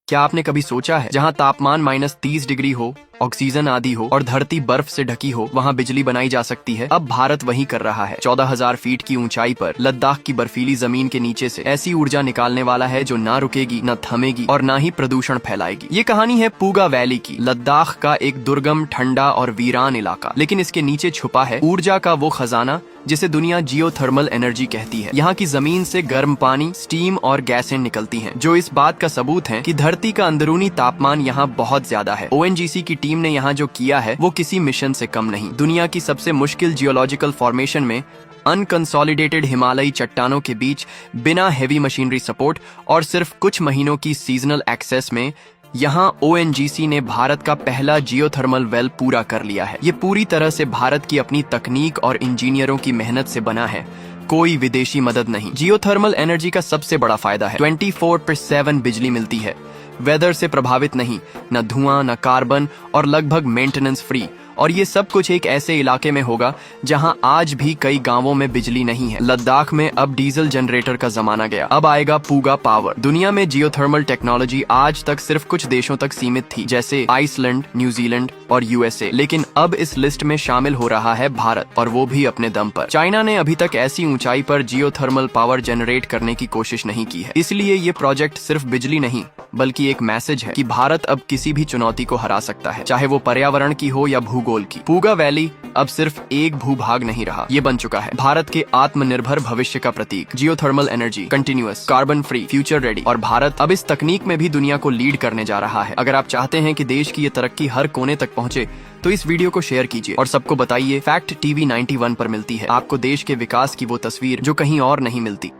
क्या आपने कभी सोचा है जहाँ तापमान -30 डिग्री हो, ऑक्सीजन आदि हो और धरती बर्फ से ढकी हो, वहाँ बिजली बनाई जा सकती है? अब भारत वही कर रहा है। 14,000 फीट की ऊंचाई पर लद्दाख की बर्फीली जमीन के नीचे से ऐसी ऊर्जा निकालने वाला है जो ना रुकेगी, न थमेगी और ना ही प्रदूषण फैलाएगी। ये कहानी है पूगा वैली की, लद्दाख का एक दुर्गम, ठंडा और वीरान इलाका, लेकिन इसके नीचे छुपा है ऊर्जा का वो खजाना जिसे दुनिया जियोथर्मल एनर्जी कहती है। यहाँ की जमीन से गर्म पानी, स्टीम और गैसें निकलती हैं, जो इस बात का सबूत है कि धरती का अंदरूनी तापमान यहाँ बहुत ज्यादा है। ONGC की टीम ने यहाँ जो किया है वो किसी मिशन से कम नहीं। दुनिया की सबसे मुश्किल जियोलॉजिकल फॉर्मेशन में अनकंसोलिडेटेड हिमालयी चट्टानों के बीच बिना हेवी मशीनरी सपोर्ट और सिर्फ कुछ महीनों की सीजनल एक्सेस में यहाँ ONGC ने भारत का पहला जियोथर्मल वेल पूरा कर लिया है। ये पूरी तरह से भारत की अपनी तकनीक और इंजीनियरों की मेहनत से बना है, कोई विदेशी मदद नहीं। जियोथर्मल एनर्जी का सबसे बड़ा फायदा है 24/7 बिजली मिलती है, वेदर से प्रभावित नहीं, न धुआं, न कार्बन और लगभग मेंटेनेंस फ्री। और ये सब कुछ एक ऐसे इलाके में होगा जहां आज भी कई गांवों में बिजली नहीं है। लद्दाख में अब डीजल जनरेटर का जमाना गया, अब आएगा पूगा पावर। दुनिया में जियोथर्मल टेक्नोलॉजी आज तक सिर्फ कुछ देशों तक सीमित थी, जैसे आइसलैंड, न्यूजीलैंड और USA, लेकिन अब इस लिस्ट में शामिल हो रहा है भारत, और वो भी अपने दम पर। चाइना ने अभी तक ऐसी ऊंचाई पर जियोथर्मल पावर जनरेट करने की कोशिश नहीं की है। इसलिए ये प्रोजेक्ट सिर्फ बिजली नहीं बल्कि एक मैसेज है कि भारत अब किसी भी चुनौती को हरा सकता है, चाहे वो पर्यावरण की हो या भूगोल की। पूगा वैली अब सिर्फ एक भूभाग नहीं रहा, ये बन चुका है भारत के आत्मनिर्भर भविष्य का प्रतीक। Geothermal energy, continuous, carbon free, future ready, और भारत अब इस तकनीक में भी दुनिया को लीड करने जा रहा है। अगर आप चाहते हैं कि देश की ये तरक्की हर कोने तक पहुंचे तो इस वीडियो को शेयर कीजिए और सबको बताइए। फैक्ट TV 91 पर मिलती है आपको देश के विकास की वो तस्वीर जो कहीं और नहीं मिलती।